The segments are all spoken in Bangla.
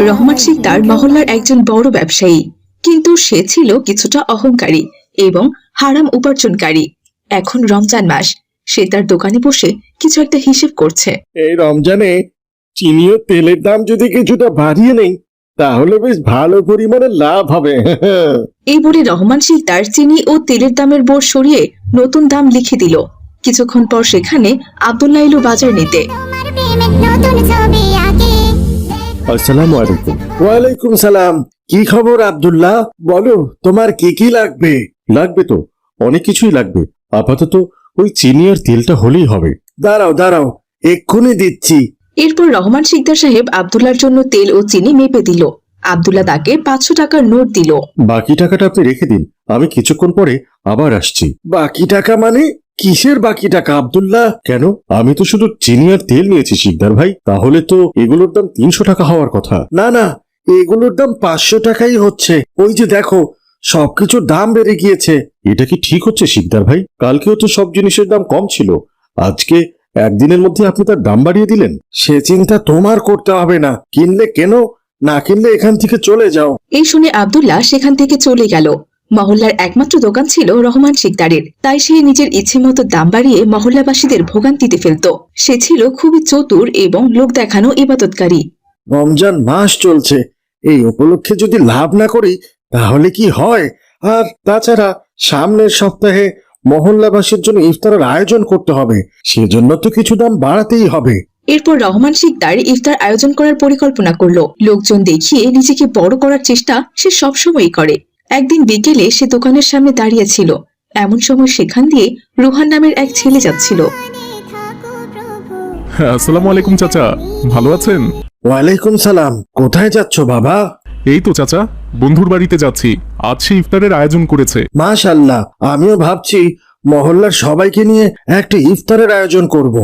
রহমান শিকদার মহল্লার একজন বড় ব্যবসায়ী, কিন্তু সে ছিল কিছুটা অহংকারী এবং হারাম উপার্জনকারী। এখন রমজান মাস, সে তার দোকানে বসে কিছু একটা হিসেব করছে। এই রমজানে চিনি ও তেলের দাম যদি কিছুটা বাড়িয়ে নেই তাহলে বেশ ভালো পরিমাণে লাভ হবে। এই বলে রহমান শিকদার চিনি ও তেলের দামের বোর্ড সরিয়ে নতুন দাম লিখে দিল। কিছুক্ষণ পর সেখানে আব্দুল্লাহ এলো বাজার নিতে। আসসালামু আলাইকুম। ওয়ালাইকুম সালাম। কি খবর আব্দুল্লাহ? বলো, তোমার কি কি লাগবে? লাগবে তো অনেক কিছুই লাগবে, আপাতত ওই চিনি আর তেলটা হলেই হবে। দাঁড়াও দাঁড়াও, এক্ষুনি দিচ্ছি। এরপর রহমান শিকদার সাহেব আব্দুল্লাহর জন্য তেল ও চিনি মেপে দিল। আব্দুল্লাহ তাকে 500 টাকার নোট দিল। বাকি টাকাটা আপনি রেখে দিন, আমি কিছুক্ষণ পরে আবার আসছি। বাকি টাকা মানে? কিসের বাকি টাকা আব্দুল্লাহ? কেন, আমি তো শুধু চিনি আর তেল নিয়েছি শিকদার ভাই, তাহলে তো এগুলোর দাম 300 টাকা হওয়ার কথা। না না, এগুলোর দাম 500 টাকাই হচ্ছে। ওই যে দেখো, সবকিছুর দাম বেড়ে গিয়েছে। এটা কি ঠিক হচ্ছে শিকদার ভাই? কালকেও তো সব জিনিসের দাম কম ছিল, আজকে একদিনের মধ্যে আপনি তার দাম বাড়িয়ে দিলেন। সে চিন্তা তোমার করতে হবে না, কিনলে কেন, না কিনলে এখান থেকে চলে যাও। এই শুনে আব্দুল্লাহ সেখান থেকে চলে গেল। মহল্লার একমাত্র দোকান ছিল রহমান শিকদারের, তাই সে নিজের ইচ্ছে মতো দাম বাড়িয়ে মহল্লাবাসীদের ভোগান্তিতে ফেলত। সে ছিল খুবই চতুর এবং লোক দেখানো ইবাদতকারী। রমজান মাস চলছে, এই উপলক্ষে যদি লাভ না করি তাহলে কি হয়? আর তাছাড়া সামনের সপ্তাহে মহল্লাবাসীর জন্য ইফতারের আয়োজন করতে হবে, সেজন্য তো কিছু দাম বাড়াতেই হবে। এরপর রহমান শিকদার ইফতার আয়োজন করার পরিকল্পনা করলো। লোকজন দেখিয়ে নিজেকে বড় করার চেষ্টা সে সবসময়ই করে। একদিন বিকেলে সে দোকানের সামনে দাঁড়িয়েছিল। এমন সময় সেখান দিয়ে রুহান নামের এক ছেলে যাচ্ছিল। আসসালামু আলাইকুম চাচা, ভালো আছেন? ওয়ালাইকুম সালাম। কোথায় যাচ্ছ বাবা? এই তো চাচা, বন্ধুর বাড়িতে যাচ্ছি, আজ সে ইফতারের আয়োজন করেছে। মাশাআল্লাহ, আমিও ভাবছি মহল্লার সবাইকে নিয়ে একটা ইফতারের আয়োজন করব।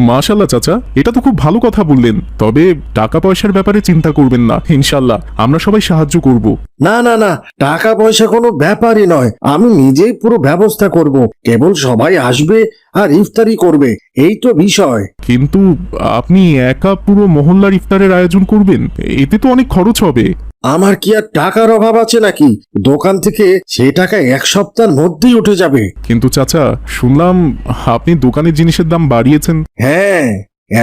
মাশাআল্লাহ চাচা, এটা তো খুব ভালো কথা বললেন। তবে টাকা পয়সার ব্যাপারে চিন্তা করবেন না, ইনশাআল্লাহ আমরা সবাই সাহায্য করব। না না না, টাকা পয়সা কোনো ব্যাপারই নয়, আমি নিজেই পুরো ব্যবস্থা করব। কেবল সবাই আসবে আর ইফতারি করবে, এই তো বিষয়। কিন্তু আপনি একা পুরো মহল্লার ইফতারের আয়োজন করবেন, এতে তো অনেক খরচ হবে। আমার কি আর টাকার অভাব আছে নাকি? দোকান থেকে সে টাকা এক সপ্তাহের মধ্যেই উঠে যাবে। কিন্তু চাচা, শুনলাম আপনি দোকানের জিনিসের দাম বাড়িয়েছেন। হ্যাঁ,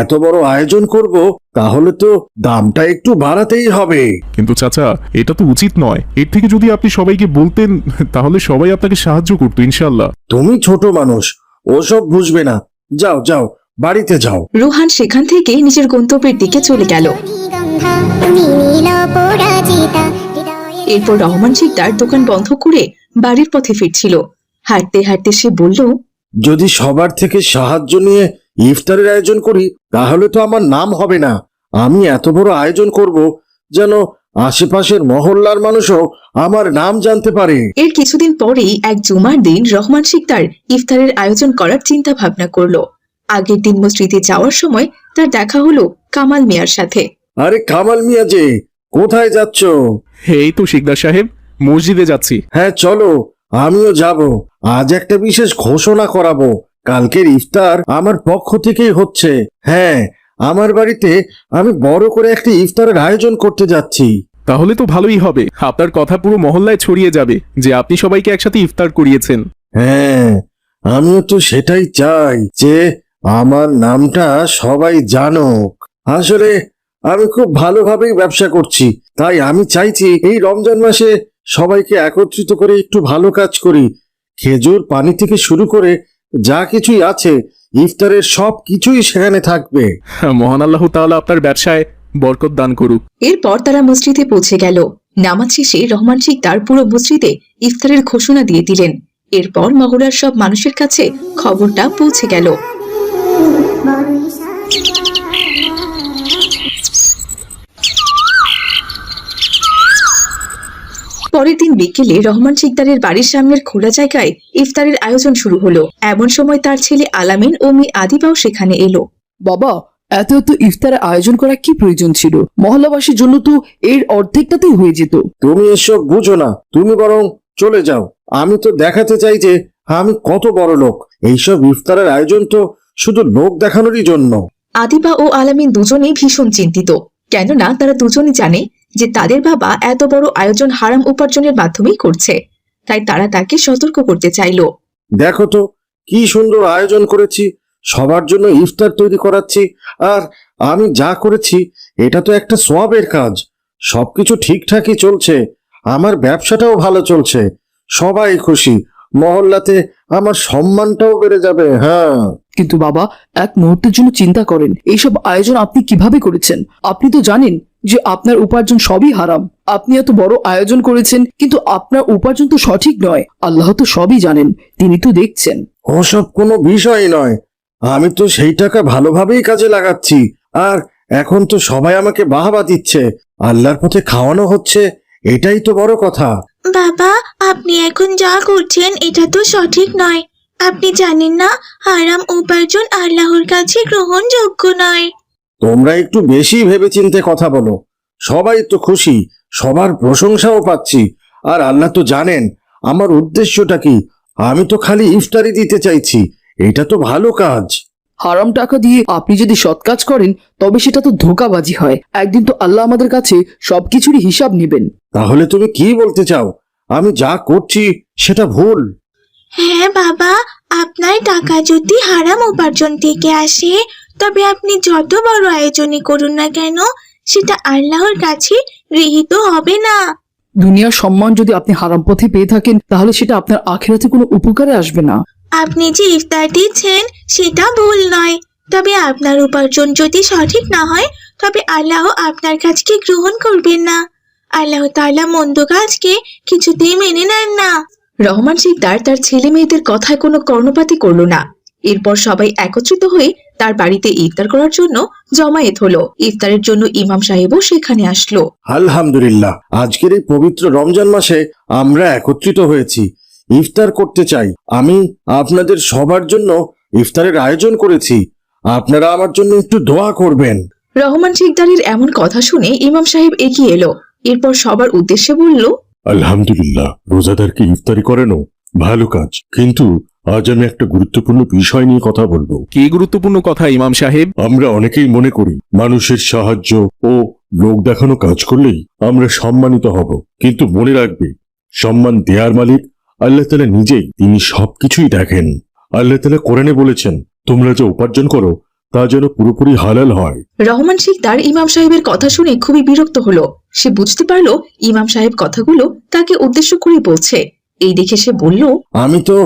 এত বড় আয়োজন করব, তাহলে তো দামটা একটু বাড়াতেই হবে। কিন্তু চাচা, এটা তো উচিত নয়। এর থেকে যদি আপনি সবাইকে বলতেন তাহলে সবাই আপনাকে সাহায্য করতো ইনশাআল্লাহ। তুমি ছোট মানুষ, ওসব বুঝবে না। যাও যাও, বাড়িতে যাও। রুহান সেখান থেকে নিজের গন্তব্যের দিকে চলে গেল। এরপর রহমান শিকদার দোকান বন্ধ করে বাড়ির পথে ফিরছিল। হাঁটতে হাঁটতে সে বলল, যদি সবার থেকে সাহায্য নিয়ে ইফতারের আয়োজন করি তাহলে তো আমার নাম হবে না। আমি এত বড় আয়োজন করব যেন আশেপাশের মহল্লার মানুষও আমার নাম জানতে পারে। এর কিছুদিন পরেই এক জুমার দিন রহমান শিকদার ইফতারের আয়োজন করার চিন্তা ভাবনা করলো। আগের দিন মসজিদে যাওয়ার সময় তার দেখা হলো কামাল মিয়ার সাথে। আরে কামাল মিয়া যে, কোথায় যাচ্ছ? এই তো শিকদার সাহেব, মসজিদে যাচ্ছি। হ্যাঁ চলো, আমিও যাব। আজ একটা বিশেষ ঘোষণা করাবো। কালকের ইফতার আমার পক্ষ থেকেই হচ্ছে। হ্যাঁ, আমার বাড়িতে আমি বড় করে একটা ইফতারের আয়োজন করতে যাচ্ছি। তাহলে তো ভালোই হবে, আপনার কথা পুরো মহল্লায় ছড়িয়ে যাবে যে আপনি সবাইকে একসাথে ইফতার করিয়েছেন। হ্যাঁ, আমিও তো সেটাই চাই যে আমার নামটা সবাই জানুক। আসলে আমি খুব ভালোভাবেই ব্যবসা করছি, তাই আমি চাইছি এই রমজান মাসে সবাইকে একত্রিত করে একটু ভালো কাজ করি। খেজুর পানি থেকে শুরু করে যা কিছুই আছে, ইফতারের সব কিছুই সেখানে থাকবে। মহান আল্লাহ তাআলা আপনার ব্যবসায় বরকত দান করুক। এরপর তারা মসজিদে পৌঁছে গেল। নামাজ শেষে রহমান শিকদার পুরো মসজিদে ইফতারের ঘোষণা দিয়ে দিলেন। এরপর মহল্লার সব মানুষের কাছে খবরটা পৌঁছে গেল। পরের দিন বিকেলে রহমান শিকদারের বাড়ির সামনের খোলা জায়গায় ইফতারের আয়োজন শুরু হলো। এমন সময় তার ছেলে আলামিন ও মেয়ে আদিবাও সেখানে এলো। বাবা, এত এত ইফতারের আয়োজন করা কি প্রয়োজন ছিল? মহল্লাবাসীর জন্য তো এর অর্ধেকটাতেই হয়ে যেত। তুমি এসব বুঝো না, তুমি বরং চলে যাও। আমি তো দেখাতে চাই যে আমি কত বড় লোক। এইসব ইফতারের আয়োজন তো শুধু লোক দেখানোরই জন্য। আদিবা ও আলামিন দুজনেই ভীষণ চিন্তিত, কেননা তারা দুজনেই জানে যে তাদের বাবা এত বড় আয়োজন হারাম উপার্জনের মাধ্যমেই করছে, তাই তারা তাকে সতর্ক করতে চাইল। দেখো তো কি সুন্দর আয়োজন করেছি, সবার জন্য ইফতার তৈরি করাচ্ছি, আর আমি যা করেছি এটা তো একটা সওয়াবের কাজ। সবকিছু ঠিকঠাকই চলছে, আমার ব্যবসাটাও ভালো চলছে, সবাই খুশি, মহল্লাতে আমার সম্মানটাও বেড়ে যাবে। হ্যাঁ, কিন্তু বাবা, এক মুহূর্তের জন্য চিন্তা করেন, এইসব আয়োজন আপনি কিভাবে করেছেন? আপনি তো জানেন যে আপনার উপার্জন সবই হারাম। আপনি এত বড় আয়োজন করেছেন, কিন্তু আপনার উপার্জন তো সঠিক নয়। আল্লাহ তো সবই জানেন, তিনি তো দেখছেন। ওসব কোনো বিষয় নয়, আমি তো সেই টাকা ভালোভাবেই কাজে লাগাচ্ছি, আর এখন তো সবাই আমাকে বাহবা দিচ্ছে, আল্লাহর পথে খাওয়ানো হচ্ছে, এটাই তো বড় কথা। বাবা, আপনি এখন যা করছেন এটা তো সঠিক নয়। আপনি জানেন না হারাম উপার্জন আল্লাহর কাছে গ্রহণযোগ্য নয়। তোমরা একটু বেশি ভেবেচিন্তে কথা বলো, সবাই তো খুশি, সবার প্রশংসাও পাচ্ছি, আর আল্লাহ তো জানেন আমার উদ্দেশ্যটা কি। আমি তো খালি ইফতারি দিতে চাইছি, এটা তো ভালো কাজ। হারাম টাকা দিয়ে আপনি যদি সৎ কাজ করেন, তবে সেটা তো ধোঁকাবাজি হয়। একদিন তো আল্লাহ আমাদের কাছে সবকিছুরই হিসাব নেবেন। তাহলে তুমি কি বলতে চাও, আমি যা করছি সেটা ভুল? হ্যাঁ বাবা, আপনার টাকা যদি হারাম উপার্জন থেকে আসে, তবে আপনি যত বড় আয়োজনই করুন না কেন, সেটা আল্লাহর কাছে গৃহীত হবে না। দুনিয়ার সম্মান যদি আপনি হারাম পথে পেয়ে থাকেন, তাহলে সেটা আপনার আখিরাতে কোনো উপকারে আসবে না। আপনি যে ইফতার দিচ্ছেন সেটা ভুল নয়, তবে আপনার উপার্জন যদি সঠিক না হয়, তবে আল্লাহ আপনার কাজকে গ্রহণ করবেন না। আল্লাহ তাআলা মন্দ কাজকে কিছুতেই মেনে নেন না। রহমান শিকদার তার ছেলে মেয়েদের কথায় কোনো কর্ণপাতই করল না। এরপর সবাই একত্রিত হয়ে তার বাড়িতে ইফতার করার জন্য জমায়েত হলো। ইফতারের জন্য ইমাম সাহেবও সেখানে আসলো। আলহামদুলিল্লাহ, আজকের এই পবিত্র রমজান মাসে আমরা একত্রিত হয়েছি, ইফতার করতে চাই। আমি আপনাদের সবার জন্য ইফতারের আয়োজন করেছি, আপনারা আমার জন্য একটু দোয়া করবেন। রহমান শিকদারের এমন কথা শুনে ইমাম সাহেব এগিয়ে এলো। এরপর সবার উদ্দেশ্যে বলল, আলহামদুলিল্লাহ, রোজাদারকে ইফতারি করানো ভালো কাজ, কিন্তু আজ আমি একটা গুরুত্বপূর্ণ বিষয় নিয়ে কথা বলবো। কি গুরুত্বপূর্ণ কথা ইমাম সাহেব? আমরা অনেকেই মনে করি মানুষের সাহায্য ও লোক দেখানো কাজ করলেই আমরা সম্মানিত হব, কিন্তু মনে রাখবে, সম্মান দেয়ার মালিক আল্লাহ তাআলা নিজেই। তিনি সবকিছুই দেখেন। আল্লাহ তাআলা কোরআনে বলেছেন, তোমরা যা উপার্জন করো তা যেন পুরোপুরি হালাল হয়। রহমান শিকদার ইমাম সাহেবের কথা শুনে খুবই বিরক্ত হলো। সে বুঝতে পারলো ইমাম সাহেব কথাগুলো তাকে উদ্দেশ্য করে বলছে। এই দেখে সে বলল, আমি তো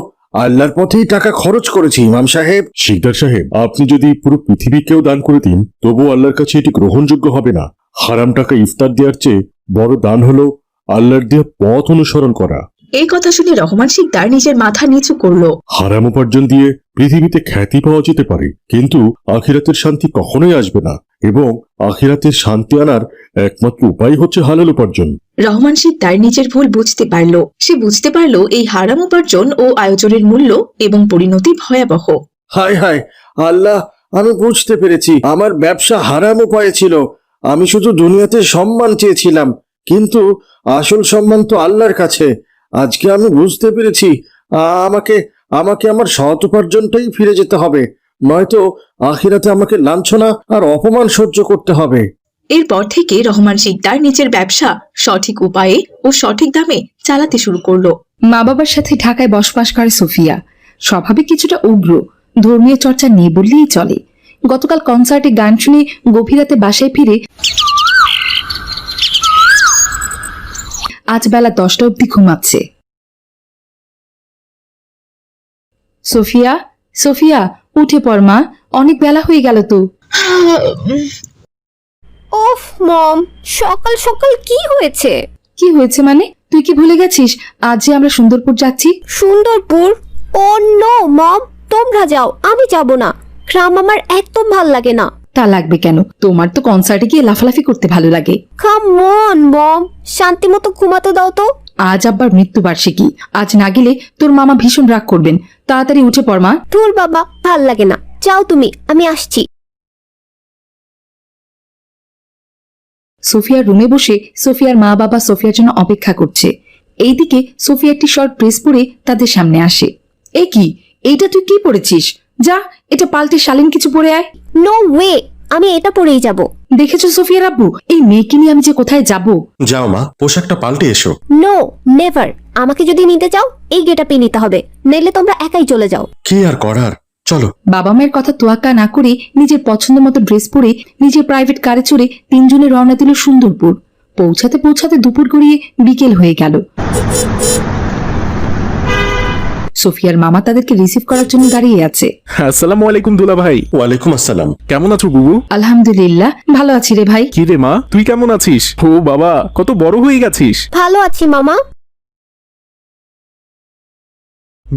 আল্লাহর পথেই টাকা খরচ করেছি ইমাম সাহেব। শিকদার সাহেব, আপনি যদি পুরো পৃথিবীকেও দান করে দিন, তবুও আল্লাহর কাছে এটি গ্রহণযোগ্য হবে না। হারাম টাকা ইফতার দেওয়ার চেয়ে বড় দান হলো আল্লাহর দেয়া পথ অনুসরণ করা। এই কথা শুনে রহমান শিকদার নিজের মাথা নিচু করলো। হারাম উপার্জন দিয়ে পৃথিবীতে খ্যাতি পাওয়া যেতে পারে, কিন্তু আখিরাতের শান্তি কখনোই আসবে না, এবং আখিরাতের শান্তি আনার একমাত্র উপায় হচ্ছে হালাল উপার্জন। রহমান শিকদার নিজের ভুল বুঝতে পারলো। সে বুঝতে পারলো এই হারাম উপার্জন ও আয়োজনের মূল্য এবং পরিণতি ভয়াবহ। হায় হায় আল্লাহ, আমি বুঝতে পেরেছি আমার ব্যবসা হারাম উপায়ে ছিল। আমি শুধু দুনিয়াতে সম্মান চেয়েছিলাম, কিন্তু আসল সম্মান তো আল্লাহর কাছে। আজকে আমি বুঝতে পেরেছি আমাকে আমাকে আমার সৎ উপার্জনটাই ফিরে যেতে হবে, নয়তো আখিরাতে আমাকে লাঞ্ছনা আর অপমান সহ্য করতে হবে। এরপর থেকে রহমান শিকদার নিজের ব্যবসা সঠিক উপায়ে ও সঠিক দামে চালাতে শুরু করলো। মা বাবার সাথে ঢাকায় বসবাস করে সোফিয়া। স্বভাবে কিছুটা উগ্র, ধর্মীয় চর্চা নেই বললেই চলে। গতকাল কনসার্টে গান শুনে গভীর রাতে বাসায় ফিরে আজ বেলা 10টা অবধি ঘুমাচ্ছে। সোফিয়া, সোফিয়া, উঠে পড় মা, অনেক বেলা হয়ে গেল তো। ওফ মম, সকাল সকাল কি হয়েছে? কি হয়েছে মানে? তুই কি ভুলে গেছিস আজ যে আমরা সুন্দরপুর যাচ্ছি? সুন্দরপুর? ও নো মম, তোমরা যাও, আমি যাব না। গ্রাম আমার একদম ভাল লাগে না। তা লাগবে কেন? তোমার তো কনসার্টে গিয়ে লাফালাফি করতে ভালো লাগে। কাম অন মম, শান্তি মতো ঘুমাতে দাও তো। আজ আবার মৃত্যুবার্ষিকী, আজ না গেলে তোর মামা ভীষণ রাগ করবেন। তাড়াতাড়ি উঠে পড় মা। ধুর বাবা, ভাল লাগে না, যাও তুমি, আমি আসছি। সোফিয়ার রুমে বসে সোফিয়ার মা বাবা সোফিয়ার জন্য অপেক্ষা করছে। এইদিকে সোফিয়া একটি শর্ট ড্রেস পরে তাদের সামনে আসে। এ কি, এইটা তুই কি পরেছিস? যা, এটা পাল্টে শালীন কিছু পরে আয়। নো ওয়ে, আমি এটা পরেই যাব। দেখেছো সোফিয়ার আব্বু, এই মেয়েকে নিয়ে আমি যে কোথায় যাব। যাও মা, পোশাকটা পাল্টে এসো। নো নেভার, আমাকে যদি নিতে চাও এই গেটআপে নিতে হবে, নইলে তোমরা একাই চলে যাও। কি আর করার, চলো। বাবা মায়ের কথা তোয়াক্কা না করে নিজের পছন্দ মতো ড্রেস পরে নিজের প্রাইভেট কারে চড়ে তিনজনে রওনা দিল সুন্দরপুর। পৌঁছাতে পৌঁছাতে দুপুর গড়িয়ে বিকেল হয়ে গেল। সোফিয়ার মামা তাদেরকে রিসিভ করার জন্য দাঁড়িয়ে আছে। আসসালামু আলাইকুম দুলা ভাই। ওয়ালাইকুম আসসালাম। কেমন আছো বুবু? আলহামদুলিল্লাহ, ভালো আছি রে ভাই। কি রে মা, তুই কেমন আছিস? ও বাবা, কত বড় হয়ে গেছিস। ভালো আছি মামা।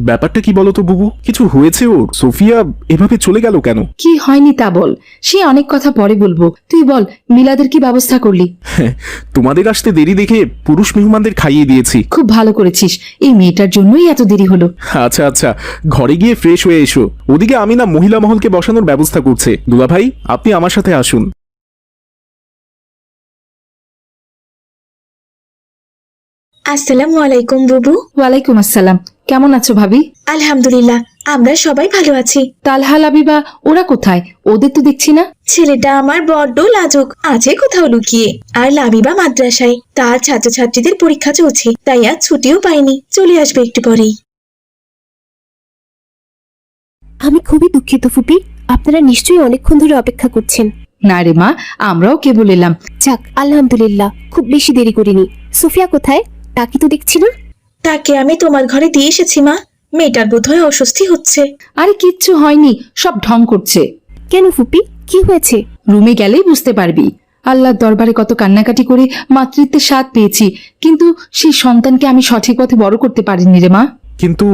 ব্যাপারটা কি বলতো বুবু, কিছু হয়েছে ওর? সোফিয়া এভাবে চলে গেল কেন? কি হয়নি তা বল, সে অনেক কথা পরে বলবো। তুই বল, মিলাদের কি ব্যবস্থা করলি? তোমাদের আসতে দেরি দেখে পুরুষ মেহমানদের খাইয়ে দিয়েছি। খুব ভালো করেছিস, এই মেয়েটার জন্যই এত দেরি হলো। আচ্ছা আচ্ছা, ঘরে গিয়ে ফ্রেশ হয়ে এসো। ওদিকে আমি না মহিলা মহলকে বসানোর ব্যবস্থা করছে। দুলা ভাই, আপনি আমার সাথে আসুন। আসসালামু আলাইকুম বুবু। ওয়ালাইকুম আসসালাম। কেমন আছো ভাবি? আলহামদুলিল্লাহ, আমরা সবাই ভালো আছি। তালহা লাবিবা ওরা কোথায়? ওদের তো দেখছি না। ছেলেটা আমার বড্ড লাজুক, আছে কোথাও লুকিয়ে। আর লাবিবা মাদ্রাসায়, তার ছাত্রছাত্রীদের পরীক্ষা চলছে, তাই আজ ছুটিও পাইনি, চলে আসবে একটু পরেই। আমি খুবই দুঃখিত ফুপি, আপনারা নিশ্চয়ই অনেকক্ষণ ধরে অপেক্ষা করছেন। না রে মা, আমরাও কেবল এলাম। যাক আলহামদুলিল্লাহ, খুব বেশি দেরি করিনি। সোফিয়া কোথায়? তাকে তো দেখছি না। তাকে আমি তোমার ঘরে দিয়ে এসেছি মা, মেয়েটার বোধহয় অস্বস্তি হচ্ছে। আরে কিচ্ছু হয়নি, সব ঢং করছে। কেন ফুপি, কি হয়েছে? রুমে গেলেই বুঝতে পারবি। আল্লাহর দরবারে কত কান্নাকাটি করে মাতৃত্বের স্বাদ পেয়েছি, কিন্তু সেই সন্তানকে আমি সঠিক পথে বড় করতে পারিনি রে মা। কিন্তু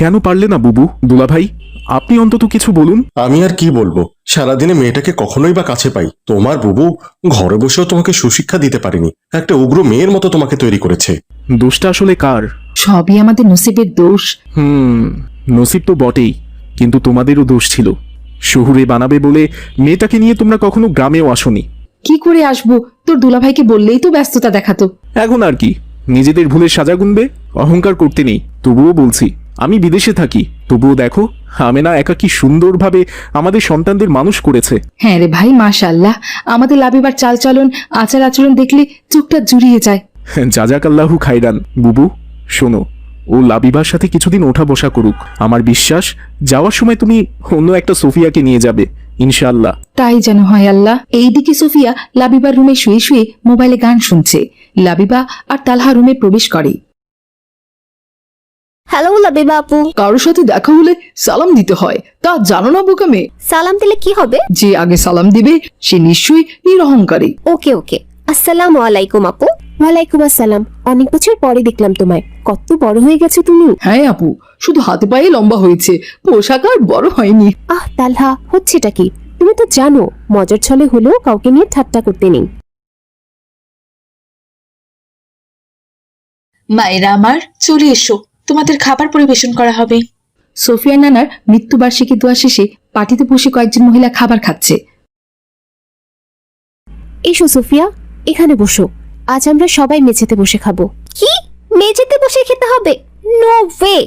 কেন পারলে না বুবু? দুলা ভাই, আপনি অন্তত কিছু বলুন। আমি আর কি বলবো, সারাদিনে মেয়েটাকে কখনোই বা কাছে পাই। তোমার বুবু ঘরে বসেও তোমাকে সুশিক্ষা দিতে পারেনি, একটা উগ্র মেয়ের মতো তোমাকে তৈরি করেছে। দোষটা আসলে কার? সবই আমাদের নসিবের দোষ। নসিব তো বটেই, কিন্তু তোমাদেরও দোষ ছিল। শহুরে বানাবে বলে মেয়েটাকে নিয়ে তোমরা কখনো গ্রামেও আসোনি। কি করে আসবো? তোর দুলাভাইকে বললেই তো ব্যস্ততা দেখাতো। এখন আর কি, নিজেদের ভুলের সাজা গুনবে? অহংকার করতে নেই। তবুও বলছি, আমি বিদেশে থাকি, তবুও দেখো আমেনা একা কি সুন্দরভাবে আমাদের সন্তানদের মানুষ করেছে। হ্যাঁ রে ভাই, মাশাআল্লাহ, আমাদের লাবিবার চালচলন আচার আচরণ দেখলে চোখটা জুড়িয়ে যায়। জাজাকাল্লাহু খাইরান। বুবু শোনো, ও লাবিবার সাথে কিছুদিন ওঠা বসা করুক। আমার বিশ্বাস যাওয়ার সময় তুমি অন্য একটা সোফিয়াকে নিয়ে যাবে ইনশাআল্লাহ। তাই যেন হয় আল্লাহ। এইদিকে সোফিয়া লাবিবার রুমে শুয়ে শুয়ে মোবাইলে গান শুনছে। লাবিবা আর তালহা রুমে প্রবেশ করে। হ্যালো লাবিবা আপু। কারোর সাথে দেখা হলে সালাম দিতে হয়, তা জানো না বোকা মেয়ে? সালাম দিলে কি হবে? যে আগে সালাম দিবে সে নিশ্চয়ই নিরহংকারী। ওকে ওকে, আসসালামু আলাইকুম আপু। ওয়ালাইকুম আসসালাম। অনেক বছর পরে দেখলাম তোমায়, কত বড় হয়ে গেছো তুমি। হ্যাঁ আপু, শুধু হাতে পায়ে লম্বা হয়েছে, পোশাক আর বড় হয়নি। আহ তালহা, হচ্ছেটা কি? তুমি তো জানো মজার ছলে হলেও কাউকে নিয়ে ঠাট্টা করতে নেই। মায়েরা আমার, চলে এসো, তোমাদের খাবার পরিবেশন করা হবে। সোফিয়া নানার মৃত্যুবার্ষিকী দোয়া শেষে পার্টিতে বসে কয়েকজন মহিলা খাবার খাচ্ছে। এসো সোফিয়া, এখানে বসো। আজ আমরা সবাই মেঝেতে বসে খাবো। কি? মেঝেতে বসে খেতে হবে? No way.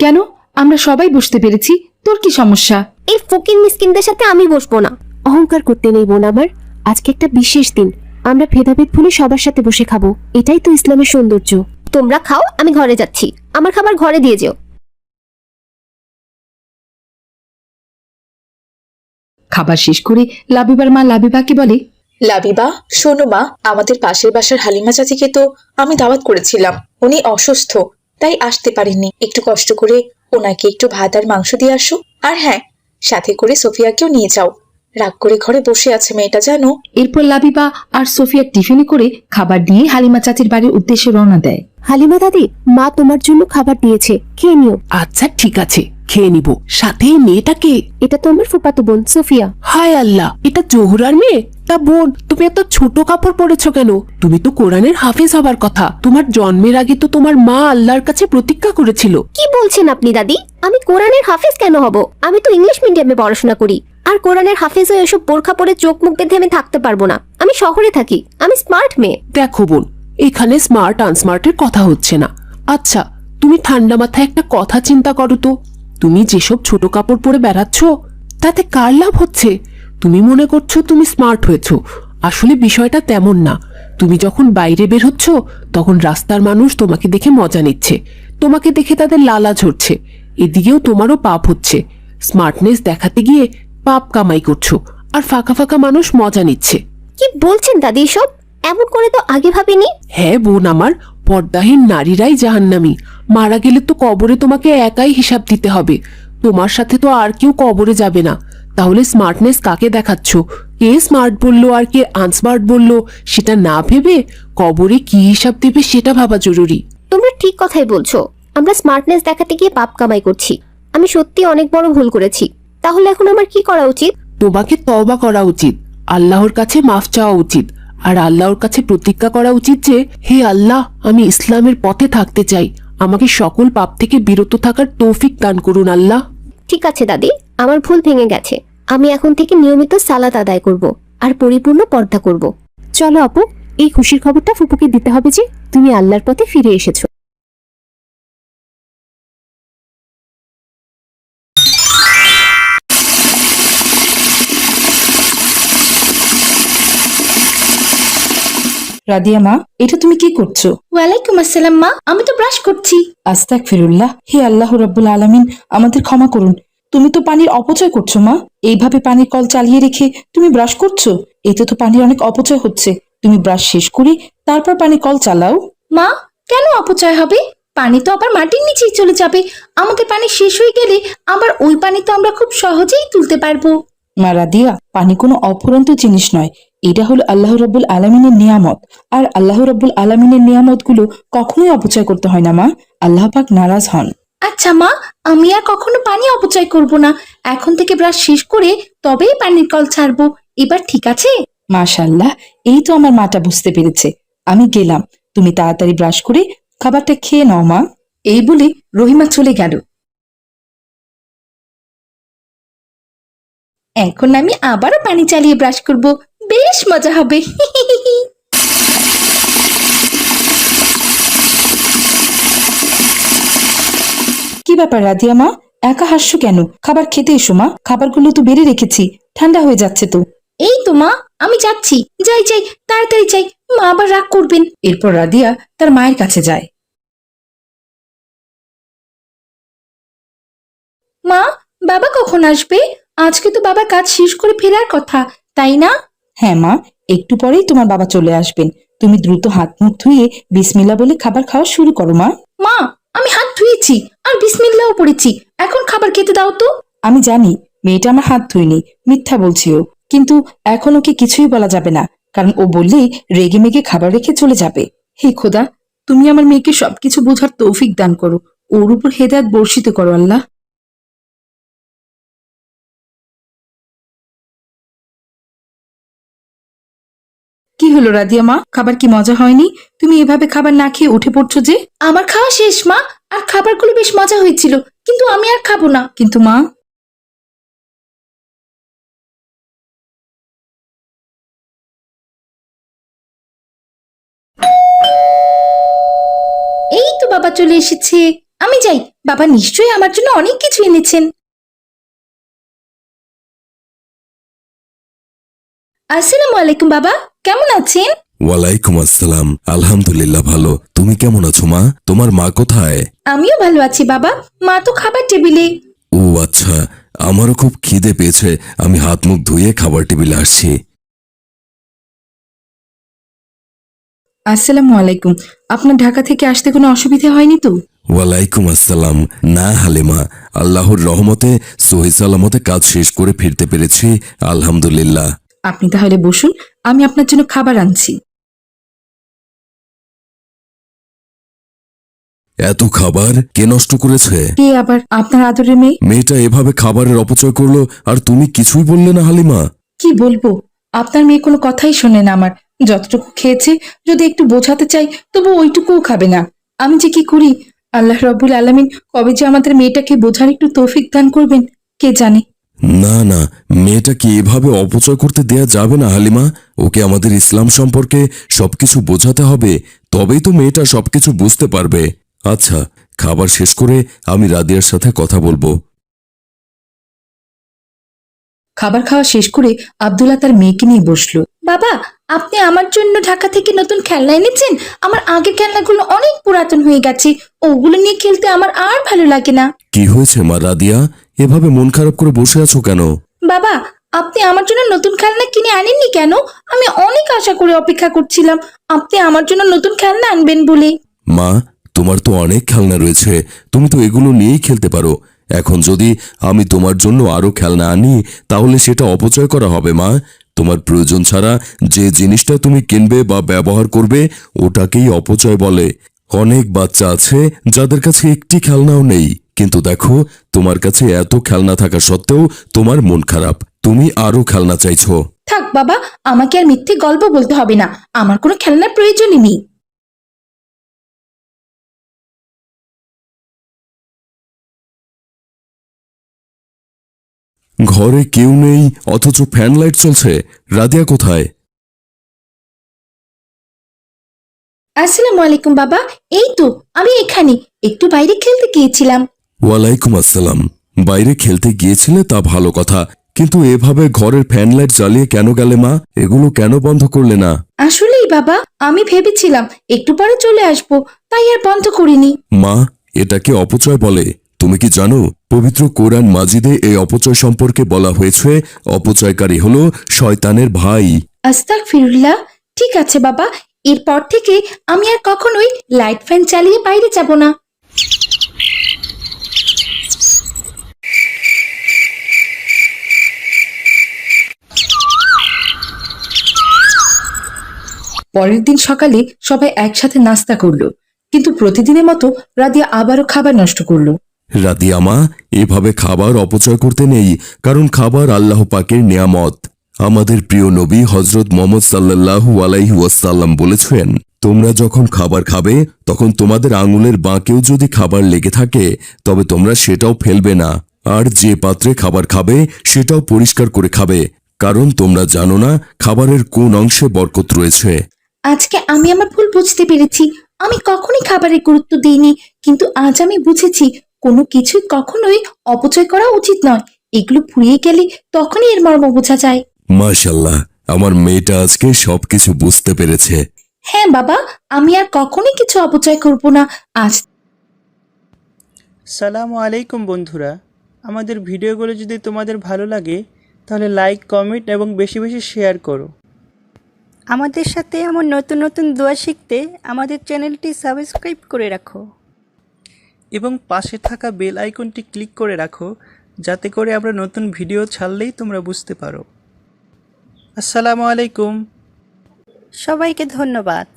কেন? আমরা সবাই বসতে পেরেছি, তোর কি সমস্যা? এই ফকির মিসকিনদের সাথে আমি বসবো না। অহংকার করতে নেই বোন আমার, আজকে একটা বিশেষ দিন, আমরা ভেদাভেদ ভুলে সবার সাথে বসে খাবো, এটাই তো ইসলামের সৌন্দর্য। তোমরা খাও, আমি ঘরে যাচ্ছি, আমার খাবার ঘরে দিয়ে যেও। খাবার শেষ করে লাবিবার মা লাবিবাকে বলে, লাবিবা, শোনো মা, আমাদের পাশের বাসার হালিমা চাচিকে তো আমি দাওয়াত করেছিলাম, উনি অসুস্থ, তাই আসতে পারেননি। একটু কষ্ট করে ওনাকে একটু ভাত আর মাংস দিয়ে আসো। আর হ্যাঁ, সাথে করে সোফিয়াকেও নিয়ে যাও, রাগ করে ঘরে বসে আছে মেয়েটা, জানো। এরপর লাবিবা আর সোফিয়া টিফিনে করে খাবার নিয়ে হালিমা চাচির বাড়ির উদ্দেশ্যে রওনা দেয়। হালিমা দাদি, মা তোমার জন্য খাবার দিয়েছে, খেয়ে নিও। আচ্ছা ঠিক আছে, খেয়ে নিব। সাথে এই মেয়েটাকে? এটা তো আমার ফুফাতো বোন সোফিয়া। হায় আল্লাহ, এটা জোহরার মেয়ে? তা বোন, তুমি এত ছোট কাপড় পরেছো কেন? তুমি তো কোরআনের হাফেজ হবার কথা। তোমার জন্মের আগে তো তোমার মা আল্লাহর কাছে প্রতিজ্ঞা করেছিল। কি বলছেন আপনি দাদি? আমি কোরআনের হাফেজ কেন হব? আমি তো ইংলিশ মিডিয়ামে পড়াশোনা করি, আর কোরআনের হাফেজ হয়ে এসব বোরখা পরে চোখ মুখ বেঁধে আমি থাকতে পারবো না। আমি শহরে থাকি, আমি স্মার্ট মেয়ে। দেখো বোন, এখানে স্মার্ট আনস্মার্টের কথা হচ্ছে না। আচ্ছা, তুমি ঠান্ডা মাথায় একটা কথা চিন্তা করো তো, তুমি যেসব ছোট কাপড় পরে বেড়াচ্ছ তাতে কার লাভ হচ্ছে? তুমি মনে করছো তুমি স্মার্ট হয়েছো, আসলে বিষয়টা তেমন না। তুমি যখন বাইরে বের হচ্ছ তখন রাস্তার মানুষ তোমাকে দেখে মজা নিচ্ছে, তোমাকে দেখে তাদের লালা ঝরছে, এদিকেও তোমারও পাপ হচ্ছে। স্মার্টনেস দেখাতে গিয়ে পাপ কামাই করছো, আর ফাঁকা ফাঁকা মানুষ মজা নিচ্ছে। কি বলছেন দাদি সব? এমন করে তো আগে ভাবিনি। হ্যাঁ বোন আমার, পর্দাহীন নারীরাই জাহান্নামী। মারা গেলে তো কবরে তোমাকে একাই হিসাব দিতে হবে, তোমার সাথে তো আর কেউ কবরে যাবে না। তাহলে স্মার্টনেস কাকে দেখাচ্ছ? কে স্মার্ট বললো আর কে আনস্মার্ট বললো সেটা না ভেবে কবরে কি হিসাব দেবে সেটা ভাবা জরুরি। তোমরা ঠিক কথাই বলছো, আমরা স্মার্টনেস দেখাতে গিয়ে পাপ কামাই করছি। আমি সত্যি অনেক বড় ভুল করেছি। তাহলে এখন আমার কি করা উচিত? তোমাকে তওবা করা উচিত, আল্লাহর কাছে মাফ চাওয়া উচিত, আর আল্লাহর কাছে প্রতিজ্ঞা করা উচিত যে, হে আল্লাহ, আমি ইসলামের পথে থাকতে চাই, আমাকে সকল পাপ থেকে বিরত থাকার তৌফিক দান করুন আল্লাহ। ঠিক আছে দাদি, আমার ভুল ভেঙে গেছে। আমি এখন থেকে নিয়মিত সালাত আদায় করব আর পরিপূর্ণ পর্দা করব। চলো আপু, এই খুশির খবরটা ফুপুকে দিতে হবে যে তুমি আল্লাহর পথে ফিরে এসেছো। রাদিয়া মা, এটা তুমি কি করছো? ওয়ালাইকুম আসসালাম মা, আমি তো ব্রাশ করছি। আস্তাগফিরুল্লাহ, হে আল্লাহ রাব্বুল আলামিন, আমাদের ক্ষমা করুন। তুমি তো পানির অপচয় করছো মা। এইভাবে পানির কল চালিয়ে রেখে তুমি ব্রাশ করছো, এতে তো পানির অনেক অপচয় হচ্ছে। তুমি ব্রাশ শেষ করে তারপর পানির কল চালাও। মা, কেন অপচয় হবে? পানি তো আবার মাটির নিচেই চলে যাবে। আমাদের পানি শেষ হয়ে গেলে আবার ওই পানি তো আমরা খুব সহজেই তুলতে পারবো। মা রাদিয়া, পানি কোনো অফুরন্ত জিনিস নয়, এটা হলো আল্লাহ রাব্বুল আলামিনের নিয়ামত। আর আল্লাহ রাব্বুল আলামিনের নিয়ামত গুলো কখনোই অপচয় করতে হয় না মা, আল্লাহ পাক নারাজ হন। আচ্ছা মা, আমি আর কখনো পানি অপচয় করব না। এখন থেকে ব্রাশ শেষ করে তবেই পানির কল ছাড়বো। এবার ঠিক আছে? মাশাআল্লাহ, এই তো আমার মাটা বুঝতে পেরেছে। আমি গেলাম, তুমি তাড়াতাড়ি ব্রাশ করে খাবারটা খেয়ে নাও মা। এই বলে রহিমা চলে গেল। এখন আমি আবারও পানি চালিয়ে ব্রাশ করব, বেশ মজা হবে। কি ব্যাপার রাদিয়া মা, একা হাসছো কেন? খাবার খেতে এসো মা, খাবারগুলো তো বেড়ে রেখেছি, ঠান্ডা হয়ে যাচ্ছে তো। এই তো মা, আমি যাচ্ছি। যাই যাই, তাড়াতাড়ি যাই, মা আবার রাগ করবেন। এরপর রাদিয়া তার মায়ের কাছে যায়। মা, বাবা কখন আসবে? আজকে তো বাবা কাজ শেষ করে ফেরার কথা, তাই না? হ্যাঁ মা, একটু পরেই তোমার বাবা চলে আসবেন। তুমি দ্রুত হাত মুখ ধুয়ে বিসমিল্লাহ বলে খাবার খাওয়া শুরু করো মা। মা, আমি হাত ধুয়েছি আর বিসমিল্লাহও পড়েছি, এখন খাবার খেতে দাও তো। আমি জানি মেয়েটা আমার হাত ধুয়নি, মিথ্যা বলছি ও, কিন্তু এখন ওকে কিছুই বলা যাবে না, কারণ ও বললেই রেগে মেগে খাবার রেখে চলে যাবে। হে খোদা, তুমি আমার মেয়েকে সবকিছু বোঝার তৌফিক দান করো, ওর উপর হেদায়েত বর্ষিত করো আল্লাহ। কি হলো রাদিয়া মা, খাবার কি মজা হয়নি? তুমি এভাবে খাবার না খেয়ে উঠে পড়ছো যে? আমার খাওয়া শেষ মা, আর খাবারগুলো বেশ মজা হয়েছিল, কিন্তু আমি আর খাবো না। কিন্তু মা, এই তো বাবা চলে এসেছে, আমি যাই। বাবা নিশ্চয়ই আমার জন্য অনেক কিছু এনেছেন। আসসালামু আলাইকুম বাবা, কেমন আছেন? ওয়ালাইকুম আসসালাম, আলহামদুলিল্লাহ ভালো। তুমি কেমন আছো মা? তোমার মা কোথায়? আমিও ভালো আছি বাবা, মা তো খাবার টেবিলে। ও আচ্ছা, আমারও খুব খিদে পেয়েছে, আমি হাত মুখ ধুয়ে খাবার টেবিলে আসছি। আসসালামু আলাইকুম। আপনার ঢাকা থেকে আসতে কোনো অসুবিধা হয়নি তো? ওয়ালাইকুম আসসালাম। না হালিমা, আল্লাহর রহমতে সহি সালামতে কাজ শেষ করে ফিরতে পেরেছি, আলহামদুলিল্লাহ। আপনি তাহলে বসুন, আমি আপনার জন্য খাবার আনছি। এত খাবার কে নষ্ট করেছে? কে আবার? আপনার আদরের মেয়ে। মেয়েটা এভাবে খাবারের অপচয় করলো আর তুমি কিছুই বললে না হালিমা? কি বলবো, আপনার মেয়ে কোনো কথাই শোনে না আমার। যতটুকু খেয়েছে, যদি একটু বোঝাতে চাই তবু ওইটুকুও খাবে না। আমি যে কি করি, আল্লাহ রাব্বুল আলামিন কবে যে আমাদের মেয়েটাকে বোঝার একটু তৌফিক দান করবেন কে জানে। না না, মেয়েটাকে এভাবে অপচয় করতে দেয়া যাবে না হালিমা। ওকে আমাদের ইসলাম সম্পর্কে সবকিছু বোঝাতে হবে, তবেই তো মেয়েটা সবকিছু বুঝতে পারবে। আচ্ছা, খাবার শেষ করে আমি রাদিয়ার সাথে কথা বলবো। খাবার খাওয়া শেষ করে আব্দুল্লাহ তার মেয়েকে নিয়ে বসলো। বাবা, আপনি আমার জন্য ঢাকা থেকে নতুন খেলনা এনেছেন? আমার আগের খেলনাগুলো অনেক পুরাতন হয়ে গেছে, ওগুলো নিয়ে খেলতে আমার আর ভালো লাগে না। কি হয়েছে মা রাদিয়া, এভাবে মন খারাপ করে বসে আছো কেন? বাবা, আপনি আমার জন্য নতুন খেলনা কিনে আনেননি কেন? আমি অনেক আশা করে অপেক্ষা করছিলাম আপনি আমার জন্য নতুন খেলনা আনবেন বলে। মা, তোমার তো অনেক খেলনা রয়েছে, তুমি তো এগুলো নিয়েই খেলতে পারো। এখন যদি আমি তোমার জন্য আরো খেলনা আনি তাহলে সেটা অপচয় করা হবে মা। তোমার প্রয়োজন ছাড়া যে জিনিসটা তুমি কিনবে বা ব্যবহার করবে ওটাকেই অপচয় বলে। অনেক বাচ্চা আছে যাদের কাছে একটি খেলনাও নেই, কিন্তু দেখো তোমার কাছে এত খেলনা থাকা সত্ত্বেও তোমার মন খারাপ, তুমি আরো খেলনা চাইছো। থাক বাবা, আমাকে আর মিথ্যে গল্প বলতে হবে না, আমার কোনো খেলনার প্রয়োজনই নেই। ঘরে কেউ নেই অথচ ফ্যান লাইট চলছে। রাদিয়া কোথায়? আসসালামু আলাইকুম বাবা, এই তো আমি এখানে, একটু বাইরে খেলতে গিয়েছিলাম। ওয়ালাইকুম আসসালাম। বাইরে খেলতে গিয়েছিলে তা ভালো কথা, কিন্তু এভাবে ঘরের ফ্যান লাইট জ্বালিয়ে কেন গেলে মা? এগুলো কেন বন্ধ করলে না? আসলেই বাবা, আমি ভেবেছিলাম একটু পরে চলে আসবো, তাই আর বন্ধ করিনি। মা, এটাকে অপচয় বলে। তুমি কি জানো পবিত্র কোরআন মাজিদে এই অপচয় সম্পর্কে বলা হয়েছে অপচয়কারী হলো শয়তানের ভাই। আস্তাগফিরুল্লাহ। ঠিক আছে বাবা, এরপর থেকে আমি আর কখনোই লাইট ফ্যান চালিয়ে বাইরে যাব না। পরের দিন সকালে সবাই একসাথে নাস্তা করলো, কিন্তু প্রতিদিনের মতো রাদিয়া আবারও খাবার নষ্ট করলো। রাদিয়া মা, এভাবে খাবার অপচয় করতে নেই, কারণ খাবার আল্লাহ পাকের নিয়ামত। আমাদের প্রিয় নবী হজরত মোহাম্মদ সাল্লাল্লাহু আলাইহি ওয়াসাল্লাম বলেছেন, তোমরা যখন খাবার খাবে তখন তোমাদের আঙুলের বাঁকেও যদি খাবার লেগে থাকে তবে তোমরা সেটাও ফেলবে না, আর যে পাত্রে খাবার খাবে সেটাও পরিষ্কার করে খাবে, কারণ তোমরা জানো না খাবারের কোন অংশে বরকত রয়েছে। আজকে আমি আমার ভুল বুঝতে পেরেছি, আমি কখনোই খাবারের গুরুত্ব দিইনি, কিন্তু আজ আমি বুঝেছি কোনো কিছুই কখনোই অপচয় করা উচিত নয়। এগুলো ফুরিয়ে গেলে তখনই এর মর্ম বোঝা যায়। মাশাল্লাহ, আমার মেয়েটা আজকে সবকিছু বুঝতে পেরেছে। হ্যাঁ বাবা, আমি আর কখনোই কিছু অপচয় করব না আজ। সালামু আলাইকুম বন্ধুরা, আমাদের ভিডিওগুলো যদি তোমাদের ভালো লাগে তাহলে লাইক, কমেন্ট এবং বেশি বেশি শেয়ার করো। আমাদের সাথে এমন নতুন নতুন দোয়া শিখতে আমাদের চ্যানেলটি সাবস্ক্রাইব করে রাখো এবং পাশে থাকা বেল আইকনটি ক্লিক করে রাখো, যাতে করে আমরা নতুন ভিডিও ছাড়লেই তোমরা বুঝতে পারো। আসসালামু আলাইকুম, সবাইকে ধন্যবাদ।